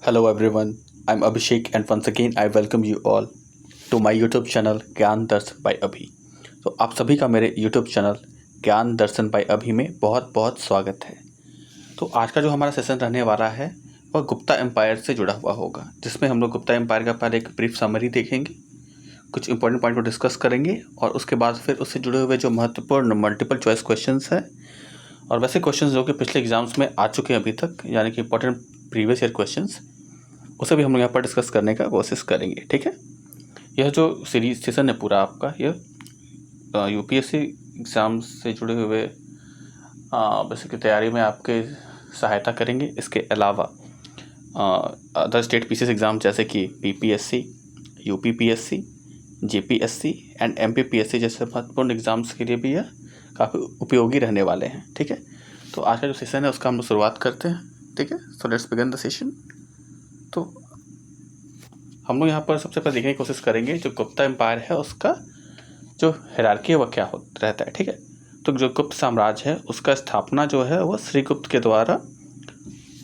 Hello everyone, I'm Abhishek and once again I welcome you all to my YouTube channel ज्ञान दर्शन bye अभी। तो आप सभी का मेरे YouTube चैनल ज्ञान दर्शन बाय अभी में बहुत बहुत स्वागत है। तो आज का जो हमारा सेशन रहने वाला है वह गुप्ता एम्पायर से जुड़ा हुआ होगा, जिसमें हम लोग गुप्ता एम्पायर का पहले एक ब्रीफ समरी देखेंगे, कुछ इंपॉर्टेंट पॉइंट को डिस्कस करेंगे और उसके बाद फिर उससे जुड़े हुए जो महत्वपूर्ण मल्टीपल चॉइस क्वेश्चंस हैं और वैसे क्वेश्चंस जो कि पिछले एग्जाम्स में आ चुके हैं अभी तक, यानी कि इंपॉर्टेंट प्रीवियस ईयर क्वेश्चंस, उसे भी हम लोग यहाँ पर डिस्कस करने का कोशिश करेंगे। ठीक है, यह जो सीरीज सेशन है पूरा आपका, यह यूपीएससी एग्ज़ाम से जुड़े हुए बेसिकली तैयारी में आपके सहायता करेंगे। इसके अलावा अदर स्टेट पीसीएस एग्ज़ाम जैसे कि PPSC, UPPSC, JPSC and MPPSC जैसे महत्वपूर्ण एग्ज़ाम्स के लिए भी यह काफ़ी उपयोगी रहने वाले हैं। ठीक है, तो आज का जो सेशन है उसका हम लोग शुरुआत करते हैं। ठीक है, so let's begin the session. तो हम लोग यहाँ पर सबसे पहले देखने की कोशिश करेंगे जो गुप्ता एम्पायर है उसका जो हायरार्की है वह क्या रहता है। ठीक है, तो जो गुप्त साम्राज्य है उसका स्थापना जो है वह श्रीगुप्त के द्वारा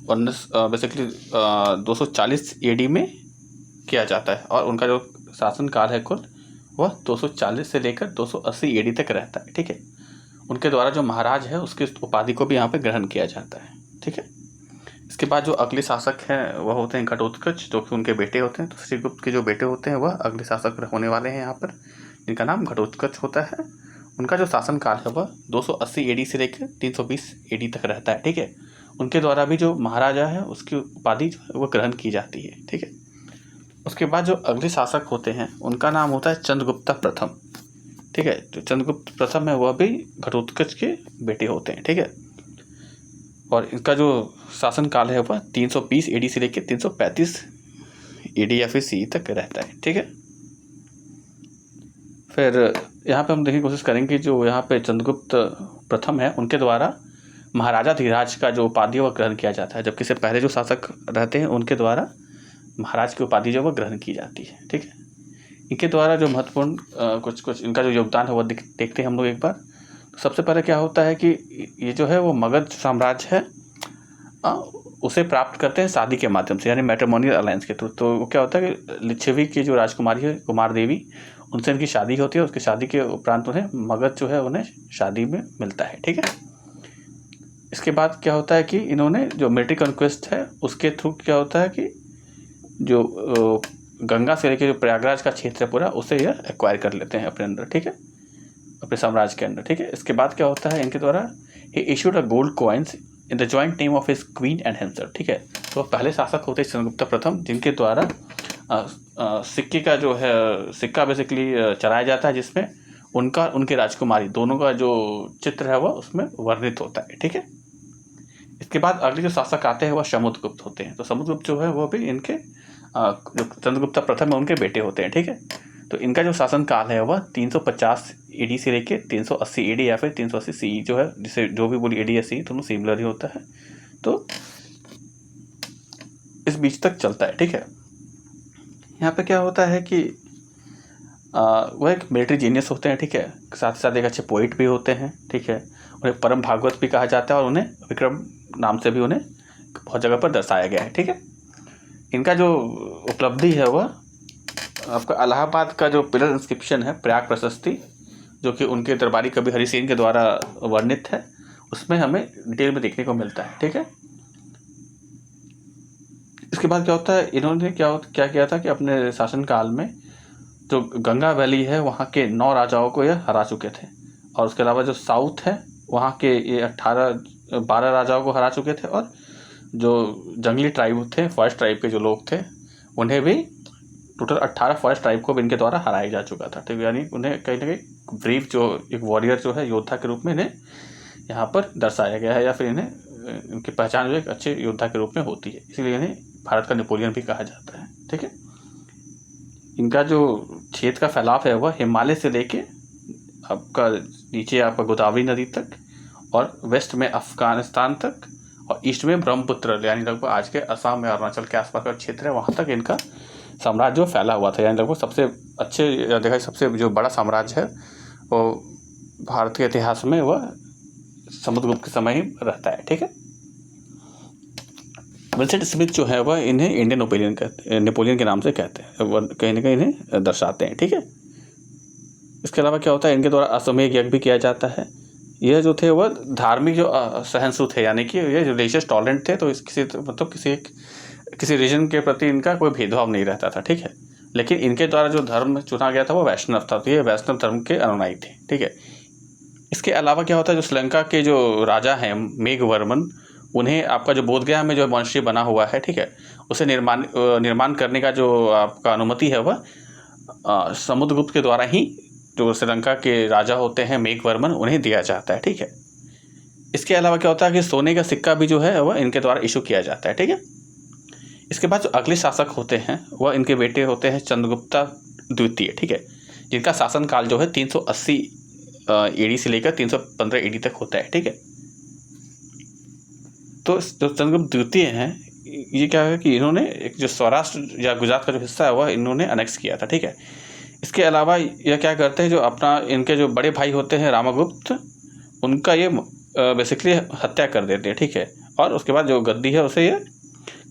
बेसिकली 240 एडी में किया जाता है और उनका जो शासनकाल है कुल वह 240 से लेकर 280 एडी तक रहता है। ठीक है, उनके द्वारा जो महाराज है उसकी उपाधि को भी यहाँ पे ग्रहण किया जाता है। ठीक है, इसके बाद जो अगले शासक हैं वह होते हैं घटोत्कच, जो कि उनके बेटे होते हैं। तो श्रीगुप्त के जो बेटे होते हैं वह अगले शासक होने वाले हैं यहाँ पर, जिनका नाम घटोत्कच होता है। उनका जो शासनकाल है वह 280 एडी से लेकर 320 एडी तक रहता है। ठीक है, उनके द्वारा भी जो महाराजा है उसकी उपाधि जो है वह ग्रहण की जाती है। ठीक है, उसके बाद जो अगले शासक होते हैं उनका नाम होता है चंद्रगुप्ता प्रथम। ठीक है, जो चंद्रगुप्त प्रथम है वह भी घटोत्कच के बेटे होते हैं। ठीक है, और इनका जो शासनकाल है वह 320 एडी से लेकर 335 एडी या फिर सी तक रहता है। ठीक है, फिर यहाँ पे हम देखने की कोशिश करेंगे जो यहाँ पे चंद्रगुप्त प्रथम है उनके द्वारा महाराजा धीराज का जो उपाधि वह ग्रहण किया जाता है, जबकि इससे पहले जो शासक रहते हैं उनके द्वारा महाराज की उपाधि जो वह ग्रहण की जाती है। ठीक है, इनके द्वारा जो महत्वपूर्ण कुछ इनका जो योगदान है वह देखते हैं हम लोग एक बार। तो सबसे पहले क्या होता है कि ये जो है वो मगध साम्राज्य है उसे प्राप्त करते हैं शादी के माध्यम से, यानी मैट्रिमोनियल अलायंस के थ्रू। तो वो क्या होता है कि लिच्छवी की जो राजकुमारी है कुमार देवी, उनसे इनकी शादी होती है। उसकी शादी के उपरांत उन्हें मगध जो है उन्हें शादी में मिलता है। ठीक है, इसके बाद क्या होता है कि इन्होंने जो मिलिट्री कॉन्क्वेस्ट है उसके थ्रू क्या होता है कि जो गंगा से लेकर जो प्रयागराज का क्षेत्र है पूरा उसे यह एक्वायर कर लेते हैं अपने अंदर। ठीक है, अपने साम्राज्य के अंदर। ठीक है, इसके बाद क्या होता है इनके द्वारा ही issued a gold coins in the joint name of his queen and himself. ठीक है, तो पहले शासक होते हैं चंद्रगुप्ता प्रथम, जिनके द्वारा सिक्के का जो है सिक्का बेसिकली चलाया जाता है, जिसमें उनका उनके राजकुमारी दोनों का जो चित्र है वह उसमें वर्णित होता है। ठीक है, इसके बाद अगले जो शासक आते हैं वह समुद्रगुप्त होते हैं। तो समुद्रगुप्त जो है वो भी इनके जो चंद्रगुप्ता प्रथम है उनके बेटे होते हैं। ठीक है, तो इनका जो शासन काल है वह 350 एडी से लेके 380 एडी या फिर 380 सी जो है, जिसे जो भी बोली एडी या सी दोनों सिमिलर ही होता है, तो इस बीच तक चलता है। ठीक है, यहाँ पे क्या होता है कि वह एक मिलिट्री जीनियस होते हैं। ठीक है, साथ ही साथ एक अच्छे पोइट भी होते हैं। ठीक है, उन्हें परम भागवत भी कहा जाता है और उन्हें विक्रम नाम से भी उन्हें बहुत जगह पर दर्शाया गया है। ठीक है, इनका जो उपलब्धि है वह आपका इलाहाबाद का जो पिलर इंस्क्रिप्शन है प्रयाग प्रशस्ति, जो कि उनके दरबारी कवि हरिसेन के द्वारा वर्णित है, उसमें हमें डिटेल में देखने को मिलता है। ठीक है, इसके बाद क्या होता है इन्होंने क्या किया था कि अपने शासनकाल में जो गंगा वैली है वहाँ के 9 राजाओं को यह हरा चुके थे, और उसके अलावा जो साउथ है वहाँ के ये 12 राजाओं को हरा चुके थे, और जो जंगली ट्राइब थे, फॉरेस्ट ट्राइब के जो लोग थे, उन्हें भी टोटल 18 फॉरेस्ट ट्राइब को भी इनके द्वारा हराया जा चुका था। ठीक है, यानी उन्हें कहीं ना कहीं ब्रीफ जो एक वॉरियर जो है योद्धा के रूप में इन्हें यहाँ पर दर्शाया गया है, या फिर इन्हें इनकी पहचान जो एक अच्छे योद्धा के रूप में होती है, इसीलिए इन्हें भारत का नेपोलियन भी कहा जाता है। ठीक है, इनका जो क्षेत्र का फैलाव है वह हिमालय से लेके आपका नीचे आपका गोदावरी नदी तक, और वेस्ट में अफगानिस्तान तक, और ईस्ट में ब्रह्मपुत्र यानी लगभग आज के असम या अरुणाचल के आसपास का क्षेत्र है वहाँ तक इनका साम्राज्य फैला हुआ था। यानी लगभग सबसे अच्छे देखा सबसे जो बड़ा साम्राज्य है वो भारत के इतिहास में वह समुद्रगुप्त के समय ही रहता है। ठीक है, विंसेंट स्मिथ जो है वह इन्हें इंडियन नेपोलियन के नाम से कहते हैं, वह कहीं ना कहीं इन्हें दर्शाते हैं। ठीक है, इसके अलावा क्या होता है, इनके द्वारा अश्वमेध यज्ञ भी किया जाता है। यह जो थे वह धार्मिक जो सहिष्णु थे, यानी कि ये रिलीजियस टॉलरेंट थे, तो किसी रीजन के प्रति इनका कोई भेदभाव नहीं रहता था। ठीक है, लेकिन इनके द्वारा जो धर्म चुना गया था वो वैष्णव था, तो ये वैष्णव धर्म के अनुयायी थे। ठीक है, इसके अलावा क्या होता है, जो श्रीलंका के जो राजा हैं मेघवर्मन, उन्हें आपका जो बोधगया में जो मॉनेस्ट्री बना हुआ है, ठीक है, उसे निर्माण करने का जो आपका अनुमति है वह समुद्रगुप्त के द्वारा ही, जो श्रीलंका के राजा होते हैं मेघवर्मन, उन्हें दिया जाता है। ठीक है, इसके अलावा क्या होता है कि सोने का सिक्का भी जो है वह इनके द्वारा इशू किया जाता है। ठीक है, इसके बाद जो अगले शासक होते हैं वह इनके बेटे होते हैं चंद्रगुप्ता द्वितीय। ठीक है, जिनका शासनकाल जो है 380 ईडी से लेकर 315 ईडी तक होता है। ठीक है, तो जो चंद्रगुप्त द्वितीय हैं, ये क्या है कि इन्होंने एक जो सौराष्ट्र या गुजरात का जो हिस्सा है वह इन्होंने अनेक्स किया था। ठीक है, इसके अलावा यह क्या करते हैं, जो अपना इनके जो बड़े भाई होते हैं रामगुप्त, उनका ये बेसिकली हत्या कर देते हैं। ठीक है, और उसके बाद जो गद्दी है उसे ये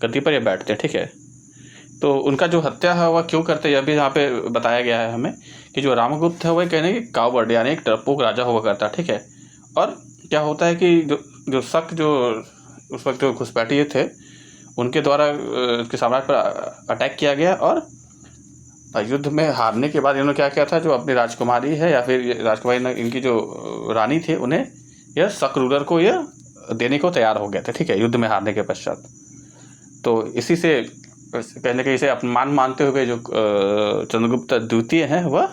गद्दी पर ये बैठते हैं। ठीक है, तो उनका जो हत्या है वह क्यों करते हैं, यह भी यहाँ पे बताया गया है हमें कि जो रामगुप्त है वह कहने की कावर्ड यानी एक डरपोक राजा हुआ करता है। ठीक है, और क्या होता है कि जो शक जो उस वक्त जो घुसपैठिए थे उनके द्वारा उसके साम्राज्य पर अटैक किया गया, और युद्ध में हारने के बाद इन्होंने क्या किया था, जो अपनी राजकुमारी है या फिर राजकुमारी इनकी जो रानी थे, उन्हें यह शक रूलर को यह देने को तैयार हो गए थे। ठीक है, युद्ध में हारने के पश्चात, तो इसी से कहने के इसे अपमान मानते हुए जो चंद्रगुप्त द्वितीय हैं वह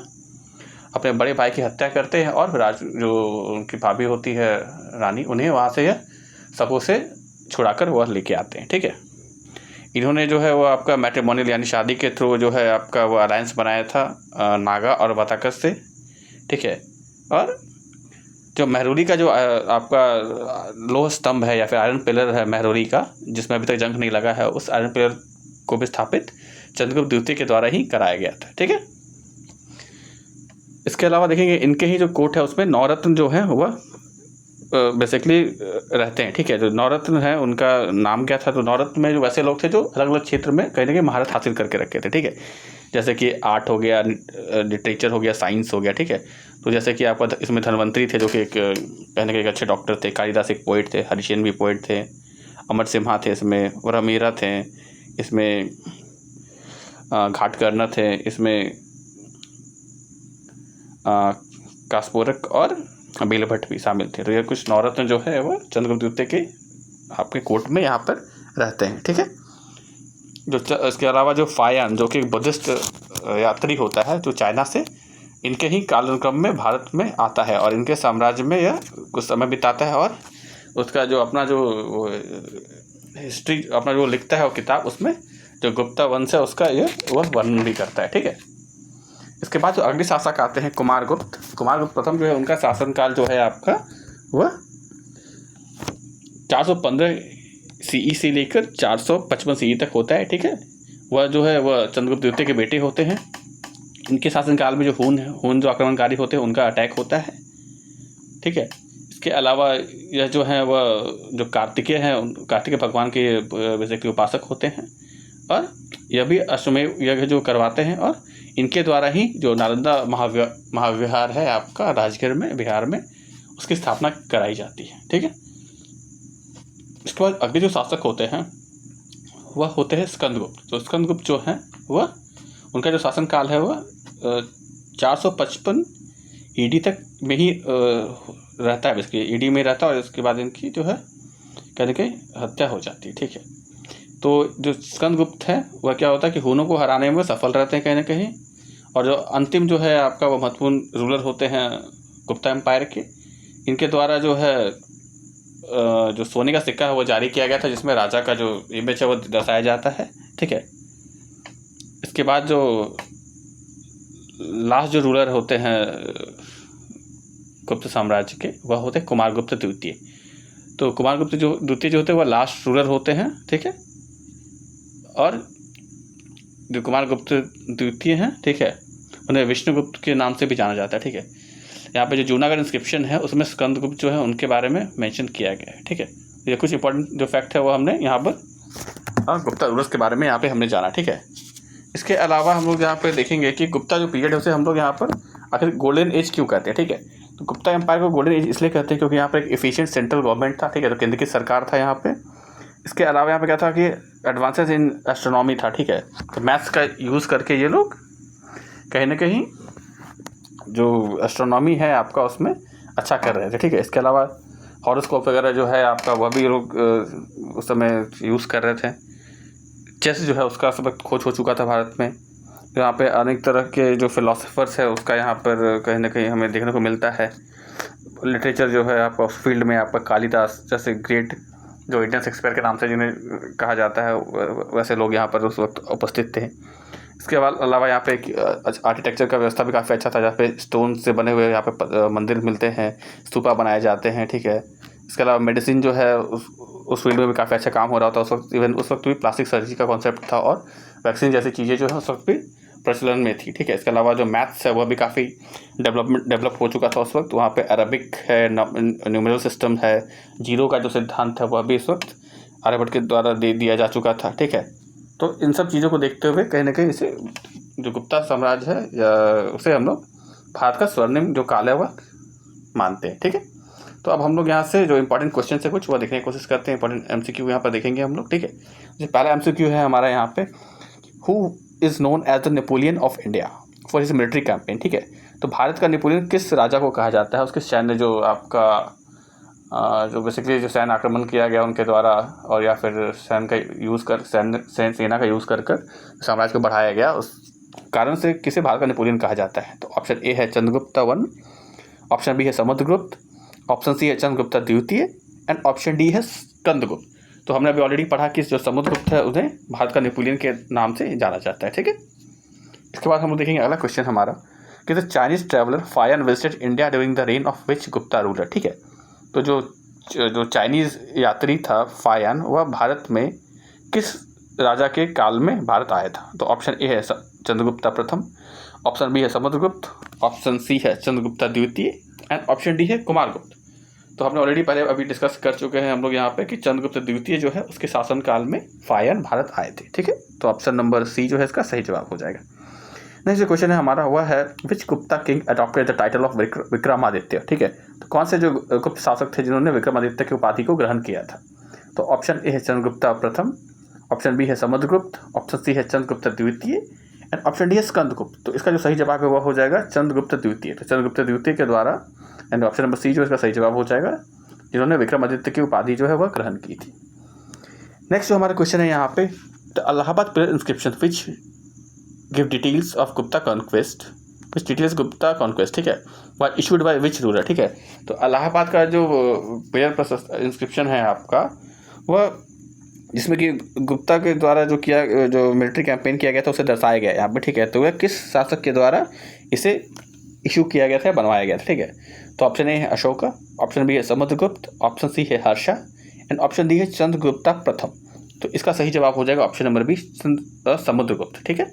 अपने बड़े भाई की हत्या करते हैं, और जो उनकी भाभी होती है रानी, उन्हें वहाँ से यह सबों से छुड़ाकर वह लेके आते हैं। ठीक है, इन्होंने जो है वो आपका मैट्रिमोनियल यानी शादी के थ्रू जो है आपका वो अलायंस बनाया था नागा और बताकस से। ठीक है, और जो महरूरी का जो आपका लोह स्तंभ है या फिर आयरन पिलर है महरूरी का, जिसमें अभी तक जंग नहीं लगा है, उस आयरन पिलर को भी स्थापित चंद्रगुप्त द्वितीय के द्वारा ही कराया गया था। ठीक है, इसके अलावा देखेंगे इनके ही जो कोर्ट है उसमें नवरत्न जो है वह बेसिकली रहते हैं। ठीक है, जो नवरत्न है उनका नाम क्या था, तो नवरत्न में जो वैसे लोग थे जो अलग अलग क्षेत्र में कहीं ना कहीं महारत हासिल करके रखे थे। ठीक है, जैसे कि आर्ट हो गया, लिटरेचर हो गया, साइंस हो गया। ठीक है, तो जैसे कि आपका इसमें धन्वंतरी थे जो कि एक कहने के एक अच्छे डॉक्टर थे, कालिदास एक पोइट थे, हरिशेन भी पोइट थे, अमर सिम्हा थे इसमें, और मीरा थे इसमें, घाटकर्णा थे इसमें, कास्पोरक और बेलभट्ट भी शामिल थे। तो ये कुछ नवरत्न जो है वो चंद्रगुप्त द्वितीय के आपके कोर्ट में यहाँ पर रहते हैं। ठीक है, जो इसके अलावा जो फायान जो कि बुद्धिस्ट यात्री होता है जो चाइना से, इनके ही कालक्रम में भारत में आता है और इनके साम्राज्य में यह कुछ समय बिताता है, और उसका जो अपना जो हिस्ट्री अपना जो लिखता है वो किताब, उसमें जो गुप्ता वंश है उसका वह वर्णन भी करता है। ठीक है, इसके बाद जो अगले शासक आते हैं कुमारगुप्त प्रथम, जो है उनका शासनकाल जो है आपका वह 415 सीई से लेकर 455 सीई तक होता है। ठीक है, वह जो है वह चंद्रगुप्त द्वितीय के बेटे होते हैं। इनके शासनकाल में जो हून जो आक्रमणकारी होते हैं उनका अटैक होता है। ठीक है, इसके अलावा यह जो है वह जो कार्तिकेय भगवान के बेसिकली उपासक होते हैं, और यह भी अश्वमेध यज्ञ जो करवाते हैं, और इनके द्वारा ही जो नालंदा महाविहार है आपका राजगीर में बिहार में, उसकी स्थापना कराई जाती है। ठीक है, इसके बाद अगले जो शासक होते हैं वह होते हैं स्कंदगुप्त। तो स्कंदगुप्त जो हैं वह उनका जो शासनकाल है वह 455 ईडी तक में ही रहता है, बेसिकली ईडी में रहता है, और इसके बाद इनकी जो है कहने की हत्या हो जाती है। ठीक है, तो जो स्कंदगुप्त है वह क्या होता है कि हूनों को हराने में सफल रहते हैं कहीं ना कहीं, और जो अंतिम जो है आपका वो महत्वपूर्ण रूलर होते हैं गुप्ता एम्पायर के, इनके द्वारा जो है जो सोने का सिक्का है वो जारी किया गया था, जिसमें राजा का जो इमेज है वो दर्शाया जाता है। ठीक है, इसके बाद जो लास्ट जो रूलर होते हैं गुप्त साम्राज्य के, वह होते हैं कुमारगुप्त द्वितीय। तो कुमारगुप्त जो द्वितीय जो होते हैं वह लास्ट रूलर होते हैं। ठीक है, और जो कुमारगुप्त द्वितीय हैं, ठीक है, उन्हें विष्णुगुप्त के नाम से भी जाना जाता है। ठीक है, यहाँ पे जो जूनागढ़ इंस्क्रिप्शन है उसमें स्कंदगुप्त जो है उनके बारे में मेंशन किया गया है। ठीक है, ये कुछ इंपॉर्टेंट जो फैक्ट है वो हमने यहाँ पर गुप्ता रूलर्स के बारे में यहाँ पे हमने जाना, ठीक है। इसके अलावा हम लोग यहाँ पे देखेंगे कि गुप्ता जो पीरियड है उसे हम लोग यहाँ पर आखिर गोल्डन एज क्यों कहते हैं, ठीक है। तो गुप्ता एम्पायर को गोल्डन एज इसलिए कहते हैं क्योंकि यहाँ पर एक एफिशिएंट सेंट्रल गवर्नमेंट था, ठीक है, तो केंद्र की सरकार था यहाँ पे। इसके अलावा यहाँ पे क्या था कि एडवांसेस इन एस्ट्रोनॉमी था, ठीक है, तो मैथ्स का यूज़ करके ये लोग कहीं ना कहीं जो एस्ट्रोनॉमी है आपका उसमें अच्छा कर रहे थे, ठीक है। इसके अलावा हॉरोस्कोप वगैरह जो है आपका वह भी लोग उस समय यूज़ कर रहे थे। चेस जो है उसका सब खोज हो चुका था भारत में। यहाँ पे अनेक तरह के जो फिलोसफर्स है उसका यहाँ पर कहीं ना कहीं हमें देखने को मिलता है। लिटरेचर जो है आपका उस फील्ड में आपका कालिदास जैसे ग्रेट जो इंडियन शेक्सपियर के नाम से जिन्हें कहा जाता है वैसे लोग यहाँ पर उस वक्त उपस्थित थे। इसके अलावा यहाँ पे एक आर्किटेक्चर का व्यवस्था भी काफ़ी अच्छा था, जहाँ पे स्टोन से बने हुए यहाँ पे मंदिर मिलते हैं, स्तूपा बनाए जाते हैं, ठीक है। इसके अलावा मेडिसिन जो है उस फील्ड में भी काफ़ी अच्छा काम हो रहा था उस वक्त। इवन उस वक्त भी प्लास्टिक सर्जरी का कॉन्सेप्ट था और वैक्सीन जैसी चीज़ें जो है उस वक्त भी प्रचलन में थी, ठीक है। इसके अलावा जो मैथ्स है वह भी काफ़ी डेवलप हो चुका था उस वक्त। वहाँ पे अरबिक है, न्यूमेरल सिस्टम है, जीरो का जो सिद्धांत है वह भी इस वक्त आर्यभट्ट के द्वारा दे दिया जा चुका था, ठीक है। तो इन सब चीज़ों को देखते हुए कहीं ना कहीं इसे जो गुप्ता साम्राज्य है या उसे हम लोग भारत का स्वर्णिम जो काल है वह मानते हैं, ठीक है। तो अब हम लोग यहाँ से जो इंपॉर्टेंट क्वेश्चन है कुछ वह देखने की कोशिश करते हैं। इंपॉर्टेंट MCQ यहाँ पर देखेंगे हम लोग, ठीक है। जो पहला MCQ है हमारा यहाँ पे, who is known as the Napoleon of India for his military campaign, ठीक है। तो भारत का नेपोलियन किस राजा को कहा जाता है, उसके सैन्य जो आपका जो बेसिकली जो सैन्य आक्रमण किया गया उनके द्वारा और या फिर सैन्य का यूज़ कर सेना का यूज़ कर साम्राज्य को बढ़ाया गया, उस कारण से किसे भारत का नेपोलियन कहा जाता है। तो ऑप्शन ए है चंद्रगुप्ता वन, ऑप्शन बी है समुद्रगुप्त, ऑप्शन सी है चंद्रगुप्ता द्वितीय एंड ऑप्शन डी है स्कंदगुप्त। तो हमने अभी ऑलरेडी पढ़ा कि जो समुद्रगुप्त है उन्हें भारत का नेपोलियन के नाम से जाना जाता है, ठीक है। इसके बाद हम लोग देखेंगे अगला क्वेश्चन हमारा कि the Chinese traveller fine visited India during the rain of which Gupta ruler, ठीक है। तो जो चाइनीज़ यात्री था फायन वह भारत में किस राजा के काल में भारत आया था। तो ऑप्शन ए है चंद्रगुप्ता प्रथम, ऑप्शन बी है समुद्रगुप्त, ऑप्शन सी है चंद्रगुप्ता द्वितीय एंड ऑप्शन डी है कुमारगुप्त। तो हमने ऑलरेडी पहले अभी डिस्कस कर चुके हैं हम लोग यहाँ पे कि चंद्रगुप्त द्वितीय जो है उसके शासनकाल में फायन भारत आए थे, ठीक है। तो ऑप्शन नंबर सी जो है इसका सही जवाब हो जाएगा। नेक्स्ट जो क्वेश्चन है हमारा वह है which Gupta king adopted the title of Vikramaditya, ठीक है। तो कौन से जो गुप्त शासक थे जिन्होंने विक्रमादित्य की उपाधि को ग्रहण किया था। तो ऑप्शन ए है चंद्रगुप्ता प्रथम, ऑप्शन बी है समुद्रगुप्त, ऑप्शन सी है चंद्रगुप्त द्वितीय एंड ऑप्शन डी है स्कंदगुप्त। तो इसका जो सही जवाब है वह हो जाएगा चंद्रगुप्त द्वितीय। तो चंद्रगुप्त द्वितीय के द्वारा एंड ऑप्शन नंबर सी जो इसका सही जवाब हो जाएगा, जिन्होंने विक्रमादित्य की उपाधि जो है वह ग्रहण की थी। नेक्स्ट जो हमारा क्वेश्चन है यहाँ पे, the Allahabad pillar inscription which give details of Gupta conquest, which details Gupta conquest, ठीक है, वर इशूड बाय विच रूलर, ठीक है। तो इलाहाबाद का जो पिलर इंस्क्रिप्शन है आपका वह जिसमें कि गुप्ता के द्वारा जो मिलिट्री कैंपेन किया गया था उसे दर्शाया गया यहाँ पे, ठीक है। तो वह किस शासक के द्वारा इसे इशू किया गया था, बनवाया गया था, ठीक है। तो ऑप्शन ए है अशोका, ऑप्शन बी है समुद्रगुप्त, ऑप्शन सी है हर्षा एंड ऑप्शन डी है चंद्रगुप्ता प्रथम। तो इसका सही जवाब हो जाएगा ऑप्शन नंबर बी समुद्रगुप्त, ठीक है।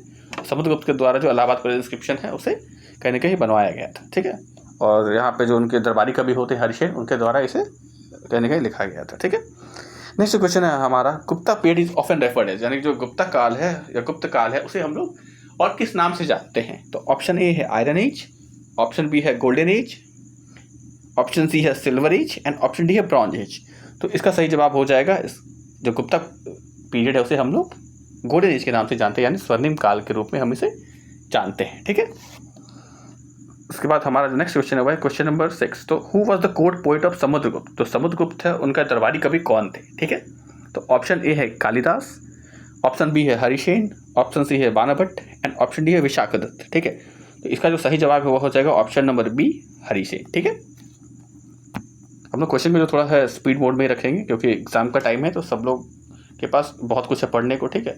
समुद्रगुप्त के द्वारा जो इलाहाबाद पिलर इंस्क्रिप्शन है उसे कहीं ना कहीं बनवाया गया था, ठीक है। और यहाँ पे जो उनके दरबारी कवि होते हैं हरिशेन, उनके द्वारा इसे कहीं ना कहीं लिखा गया था, ठीक है। नेक्स्ट क्वेश्चन है हमारा, Gupta period is often referred as, यानी जो गुप्ता काल है या गुप्त काल है उसे हम लोग और किस नाम से जानते हैं। तो ऑप्शन ए है आयरन एज, ऑप्शन बी है गोल्डन एज, ऑप्शन सी है silver age and option D है ब्रॉन्ज एज। तो इसका सही जवाब हो जाएगा जो गुप्ता पीरियड है उसे हम लोग गोल्डन एज के नाम से जानते हैं, यानी स्वर्णिम काल के रूप में हम इसे जानते हैं, ठीक है। उसके बाद हमारा जो नेक्स्ट क्वेश्चन है वह क्वेश्चन नंबर 6। तो who was the court poet of Samudragupta, तो समुद्रगुप्त है उनका दरबारी कवि कौन थे, ठीक है। तो ऑप्शन ए है कालिदास, ऑप्शन बी है हरिशेन, ऑप्शन सी है बाणभट्ट एंड ऑप्शन डी है विशाखदत्त, ठीक है। तो इसका जो सही जवाब है वह हो जाएगा ऑप्शन नंबर बी हरिशेन, ठीक है। हम लोग क्वेश्चन में जो थोड़ा है स्पीड मोड में रखेंगे क्योंकि एग्जाम का टाइम है, तो सब लोग के पास बहुत कुछ है पढ़ने को, ठीक है।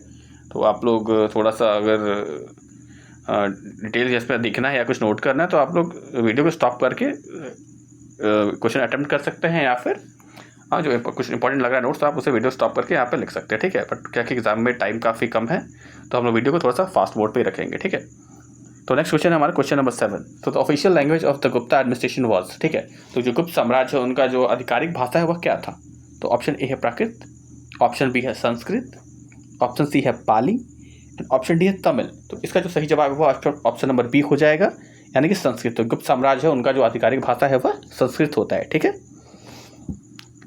तो आप लोग थोड़ा सा अगर डिटेल्स इस पर दिखना है या कुछ नोट करना है तो आप लोग वीडियो को स्टॉप करके क्वेश्चन अटेम्प्ट कर सकते हैं, या फिर जो कुछ इंपॉर्टेंट लग रहा है नोट्स तो आप उसे वीडियो स्टॉप करके यहाँ पे लिख सकते हैं, ठीक है। बट क्या कि एग्जाम में टाइम काफ़ी कम है तो हम लोग वीडियो को थोड़ा सा फास्ट मोड पे ही रखेंगे, ठीक है। तो नेक्स्ट क्वेश्चन है हमारा क्वेश्चन नंबर 7। तो the official language of the Gupta administration was, ठीक है। तो जो गुप्त साम्राज्य है उनका जो आधिकारिक भाषा है वह क्या था। तो ऑप्शन ए है प्राकृत, ऑप्शन बी है संस्कृत, ऑप्शन सी है पाली एंड ऑप्शन डी है तमिल। तो इसका जो सही जवाब है वो ऑप्शन नंबर बी हो जाएगा, यानी कि संस्कृत। तो गुप्त साम्राज्य है उनका जो आधिकारिक भाषा है वह संस्कृत होता है। ठीक है,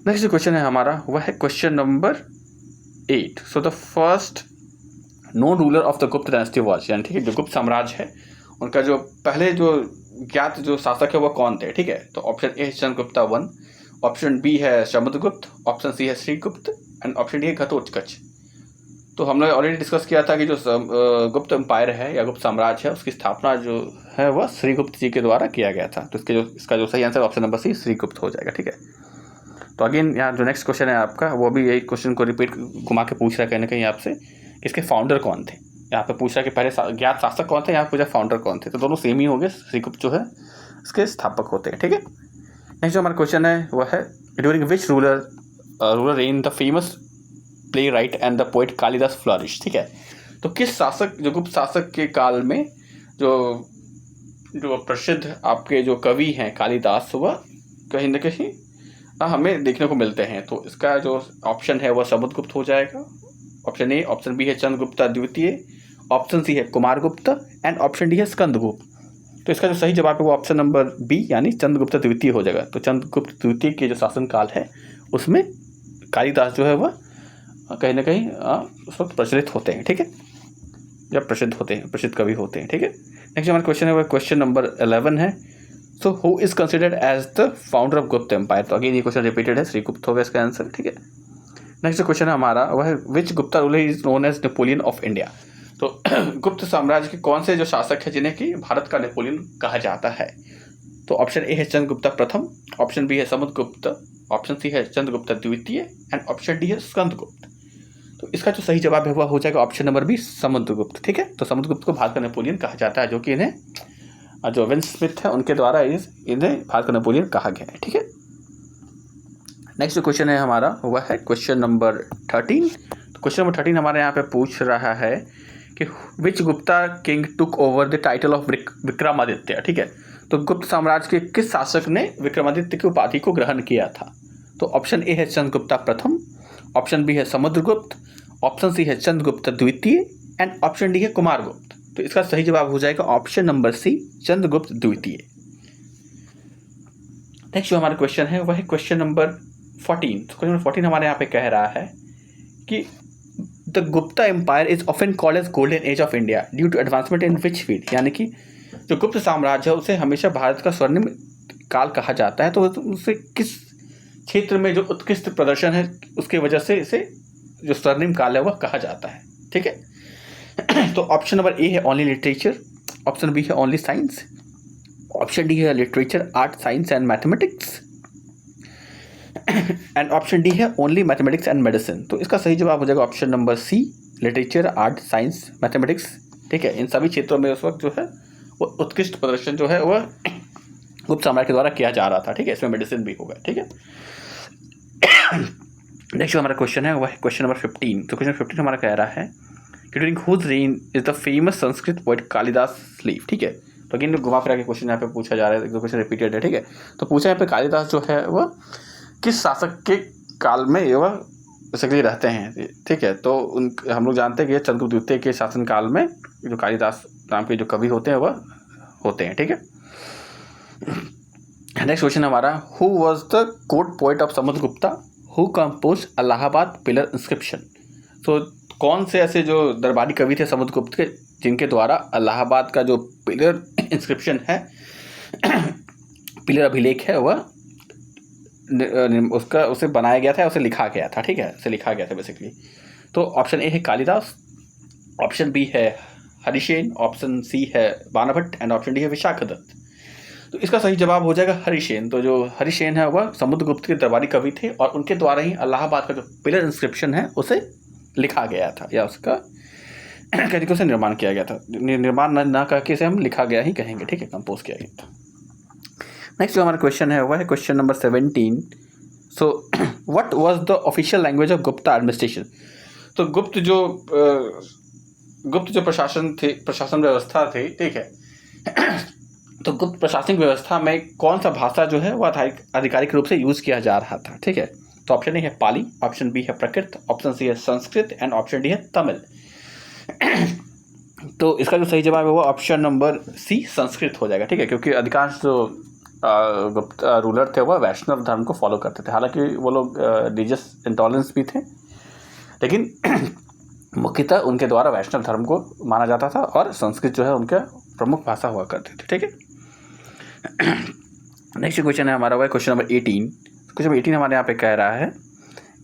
नेक्स्ट जो क्वेश्चन है हमारा वह है question number 8। So the first known ruler of the गुप्त डायनेस्टी वॉज, यानी ठीक है जो गुप्त साम्राज्य है उनका जो पहले जो ज्ञात जो शासक है वो कौन थे। ठीक है, तो ऑप्शन ए है चंद्रगुप्ता 1, ऑप्शन बी है समुद्रगुप्त, ऑप्शन सी है श्रीगुप्त एंड ऑप्शन डी है घटोत्कच। तो हमने ऑलरेडी डिस्कस किया था कि जो गुप्त एम्पायर है या गुप्त साम्राज्य है उसकी स्थापना जो है वह श्रीगुप्त जी के द्वारा किया गया था। तो इसका जो सही answer option number C Srigupta हो जाएगा। ठीक है, तो अगेन यहाँ जो नेक्स्ट क्वेश्चन है आपका वो भी यही क्वेश्चन को रिपीट घुमा के पूछ रहा है कहीं ना कहीं आपसे, इसके फाउंडर कौन थे। यहाँ पे पूछ रहा है कि पहले ज्ञात शासक कौन थे, यहाँ पे पूछा फाउंडर कौन थे। तो दोनों सेम ही हो गए, श्रीगुप्त जो है इसके स्थापक होते हैं। ठीक है, नेक्स्ट जो हमारा क्वेश्चन है वह है during which ruler rain the famous play right and the poet Kalidas flourish. ठीक है, तो किस शासक जो गुप्त शासक के काल में जो प्रसिद्ध आपके जो कवि हैं कालिदास वह कहीं ना कहीं हमें देखने को मिलते हैं। तो इसका जो ऑप्शन है वह समुद्रगुप्त हो जाएगा, ऑप्शन ए, ऑप्शन बी है चंद्रगुप्ता द्वितीय, ऑप्शन सी है कुमारगुप्त एंड ऑप्शन डी है स्कंदगुप्त। तो इसका जो सही जवाब है वो ऑप्शन नंबर बी यानी चंद्रगुप्त द्वितीय हो जाएगा। तो चंद्रगुप्त द्वितीय के जो शासनकाल है उसमें कालिदास जो है वह कहीं ना कहीं उस वक्त प्रचलित होते हैं। ठीक है, जब प्रसिद्ध होते हैं, प्रसिद्ध कवि होते हैं। ठीक है, नेक्स्ट हमारा क्वेश्चन है वह क्वेश्चन नंबर 11 है। So who is considered as the founder of Gupta empire. तो अगेन ये क्वेश्चन रिपीटेड है, श्रीगुप्त होगा इसका आंसर। ठीक है, नेक्स्ट क्वेश्चन है हमारा वह है which Gupta ruler is known as Napoleon of India. तो गुप्त साम्राज्य के कौन से जो शासक है जिन्हें कि भारत का नेपोलियन कहा जाता है। तो ऑप्शन ए है चंद्रगुप्ता प्रथम, ऑप्शन बी है समुद्रगुप्त, ऑप्शन सी है चंद्रगुप्ता द्वितीय एंड ऑप्शन डी है स्कंदगुप्त। तो इसका जो सही जवाब है वह हो जाएगा ऑप्शन नंबर बी समुद्रगुप्त। ठीक है, तो समुद्रगुप्त को भारत का नेपोलियन कहा जाता है, जो कि इन्हें जो विंस स्मिथ है उनके द्वारा इन्हें भारत का नेपोलियन कहा गया है। ठीक है, नेक्स्ट जो क्वेश्चन है हमारा वह है क्वेश्चन नंबर 13। तो क्वेश्चन नंबर 13 हमारे यहाँ पे पूछ रहा है कि which Gupta king took over the title of Vikramaditya. ठीक है, तो गुप्त साम्राज्य के किस शासक ने विक्रमादित्य की उपाधि को ग्रहण किया था। तो ऑप्शन ए है चंद्रगुप्ता प्रथम, ऑप्शन बी है समुद्रगुप्त, ऑप्शन सी है चंद्रगुप्त द्वितीय एंड ऑप्शन डी है कुमारगुप्त। तो इसका सही जवाब हो जाएगा ऑप्शन नंबर सी चंद्रगुप्त द्वितीय। नेक्स्ट जो हमारा क्वेश्चन है वह है क्वेश्चन नंबर 14। तो क्वेश्चन नंबर 14 हमारे यहाँ पे कह रहा है कि the Gupta empire is often called as golden age of India due to advancement in which field. यानी कि जो गुप्त साम्राज्य है उसे हमेशा भारत का स्वर्णिम काल कहा जाता है। तो उसे किस क्षेत्र में जो उत्कृष्ट प्रदर्शन है उसके वजह से इसे जो स्वर्णिम काल है वह कहा जाता है। ठीक है, तो ऑप्शन नंबर ए है ओनली लिटरेचर, ऑप्शन बी है ओनली साइंस, ऑप्शन डी है literature art science and mathematics and option D है ओनली मैथमेटिक्स एंड मेडिसिन। तो इसका सही जवाब हो जाएगा option number C literature art science mathematics. ठीक है, इन सभी क्षेत्रों में उस वक्त जो है वो उत्कृष्ट प्रदर्शन जो है वह गुप्त साम्राज्य के द्वारा किया जा रहा था। ठीक है, इसमें मेडिसिन भी होगा। ठीक है, नेक्स्ट जो हमारा क्वेश्चन है वह है क्वेश्चन नंबर 15। तो क्वेश्चन 15 हमारा कह रहा है कि during whose reign is the famous Sanskrit poet Kalidas live. ठीक है, तो अगेन घुमा फिरा के क्वेश्चन यहाँ पे पूछा जा रहा है, एक क्वेश्चन रिपीटेड है। ठीक है, तो पूछा यहाँ पे कालिदास जो है वह किस शासक के काल में वह बेसिकली रहते हैं। ठीक है, तो हम लोग जानते हैं कि चंद्रगुप्त द्वितीय के शासनकाल में जो कालिदास नाम के जो कवि होते हैं वह होते हैं। ठीक है, नेक्स्ट क्वेश्चन हमारा who was the court poet of Samudragupta who compose Allahabad pillar inscription. तो कौन से ऐसे जो दरबारी कवि थे समुद्रगुप्त के जिनके द्वारा इलाहाबाद का जो पिलर इंस्क्रिप्शन है पिलर अभिलेख है वह उसे बनाया गया था, उसे लिखा गया था। ठीक है, उसे लिखा गया था बेसिकली। तो ऑप्शन ए है कालिदास, ऑप्शन बी है हरिसेन, ऑप्शन सी है बाणभट्ट एंड ऑप्शन डी है विशाखदत्त। तो इसका सही जवाब हो जाएगा हरिसेन। तो जो हरिसेन है वह समुद्रगुप्त के दरबारी कवि थे और उनके द्वारा ही इलाहाबाद का जो पिलर इंस्क्रिप्शन है उसे लिखा गया था या उसका तरीके से निर्माण किया गया था। निर्माण ना कह के इसे हम लिखा गया ही कहेंगे। ठीक है, कंपोज किया गया था। नेक्स्ट जो हमारा क्वेश्चन है वह है question number 17। So what was the official language of Gupta administration. तो गुप्त जो प्रशासन व्यवस्था थी। ठीक है, तो गुप्त प्रशासनिक व्यवस्था में कौन सा भाषा जो है वह आधिकारिक रूप से यूज़ किया जा रहा था। ठीक है, तो ऑप्शन ए है पाली, ऑप्शन बी है प्राकृत, ऑप्शन सी है संस्कृत एंड ऑप्शन डी है तमिल। तो इसका जो सही जवाब है वो ऑप्शन नंबर सी संस्कृत हो जाएगा, ठीक है, क्योंकि अधिकांश जो गुप्त रूलर थे वह वैष्णव धर्म को फॉलो करते थे। हालांकि वो लोग रिलीजियस इंटॉलरेंस भी थे, लेकिन मुख्यतः उनके द्वारा वैष्णव धर्म को माना जाता था और संस्कृत जो है उनका प्रमुख भाषा हुआ करती थी, ठीक है। नेक्स्ट क्वेश्चन है हमारा हुआ क्वेश्चन नंबर 18। क्वेश्चन नंबर 18 हमारे यहाँ पे कह रहा है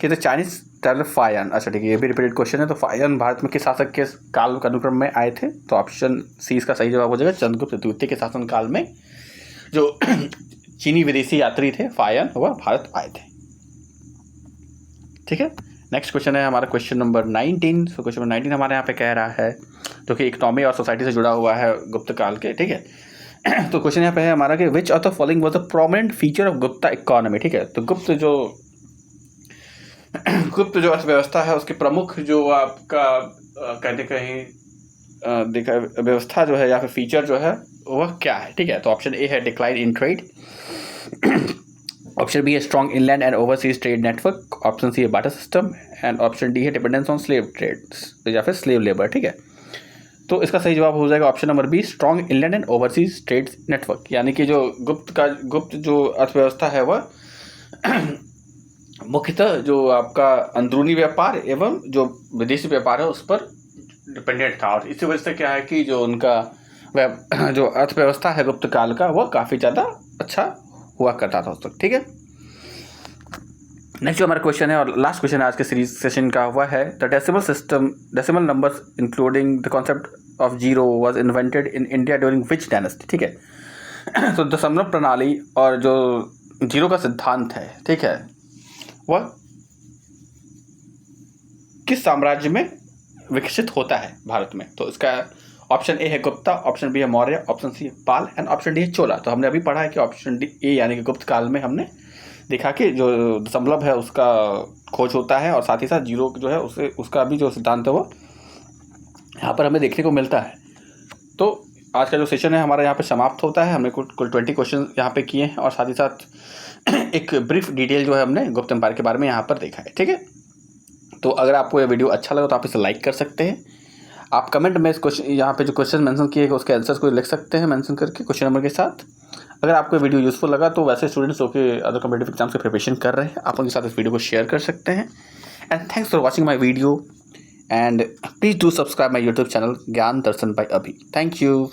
कि द चाइनीज ट्रैवलर फायन, अच्छा ठीक है, ये भी रिपीटेड क्वेश्चन है। तो फायन भारत में किस शासक के काल अनुक्रम में आए थे? तो ऑप्शन सी इसका सही जवाब हो जाएगा, चंद्रगुप्त द्वितीय के शासन काल में जो चीनी विदेशी यात्री थे फायन वह भारत आए थे, ठीक है। नेक्स्ट क्वेश्चन है हमारा क्वेश्चन नंबर 19। तो क्वेश्चन नंबर 19 हमारे यहाँ पे कह रहा है जो कि इकोनॉमी और सोसाइटी से जुड़ा हुआ है गुप्त काल के, ठीक है। तो क्वेश्चन यहाँ पे है हमारा कि which of the following was a prominent feature of Gupta economy, ठीक है। तो गुप्त जो अर्थव्यवस्था है उसके प्रमुख जो आपका कहते कहीं देखा व्यवस्था जो है या फिर फीचर जो है वह क्या है, ठीक है। तो ऑप्शन ए है decline in trade, option B है strong inland and overseas trade network, option C है barter system and option D है डिपेंडेंस ऑन स्लेव ट्रेड्स या फिर स्लेव लेबर, ठीक है। तो इसका सही जवाब हो जाएगा option number be strong inland and overseas trade network, यानी कि जो गुप्त जो अर्थव्यवस्था है वह मुख्यतः जो आपका अंदरूनी व्यापार एवं जो विदेशी व्यापार है उस पर डिपेंडेंट था। और इसी वजह से क्या है कि जो उनका जो अर्थव्यवस्था है गुप्त काल का वह काफ़ी ज़्यादा अच्छा हुआ करता था उस वक्त, ठीक है। नेक्स्ट जो हमारा क्वेश्चन है और लास्ट क्वेश्चन आज के सीरीज सेशन का हुआ है the decimal numbers including the concept of zero was invented in India during which dynasty, ठीक है। तो दशमलव प्रणाली और जो जीरो का सिद्धांत है, ठीक है, वह किस साम्राज्य में विकसित होता है भारत में? तो इसका ऑप्शन ए है गुप्ता, ऑप्शन बी है मौर्य, ऑप्शन सी है पाल एंड ऑप्शन डी है चोला। तो हमने अभी पढ़ा है कि ऑप्शन डी ए यानी कि गुप्त काल में हमने देखा कि जो दशमलव है उसका खोज होता है और साथ ही साथ जीरो जो है उसका भी जो सिद्धांत है वो यहाँ पर हमें देखने को मिलता है। तो आज का जो सेशन है हमारा यहाँ पे समाप्त होता है। हमने कुल 20 क्वेश्चन यहाँ पे किए हैं और साथ ही साथ एक ब्रीफ डिटेल जो है हमने गुप्त एम्पायर के बारे में यहाँ पर देखा है, ठीक है। तो अगर आपको ये वीडियो अच्छा लगा तो आप इसे लाइक कर सकते हैं। आप कमेंट में इस क्वेश्चन यहाँ पे जो क्वेश्चन मेंशन किए गए उसके आंसर्स को लिख सकते हैं मेंशन करके क्वेश्चन नंबर के साथ। अगर आपको वीडियो यूजफुल लगा तो वैसे स्टूडेंट्स जो कि अदर कॉम्पिटिटिव एग्जाम्स की प्रिपरेशन कर रहे हैं आप उनके साथ इस वीडियो को शेयर कर सकते हैं। And thanks for watching my video and please do subscribe my YouTube channel ज्ञान दर्शन बाय अभी। Thank you.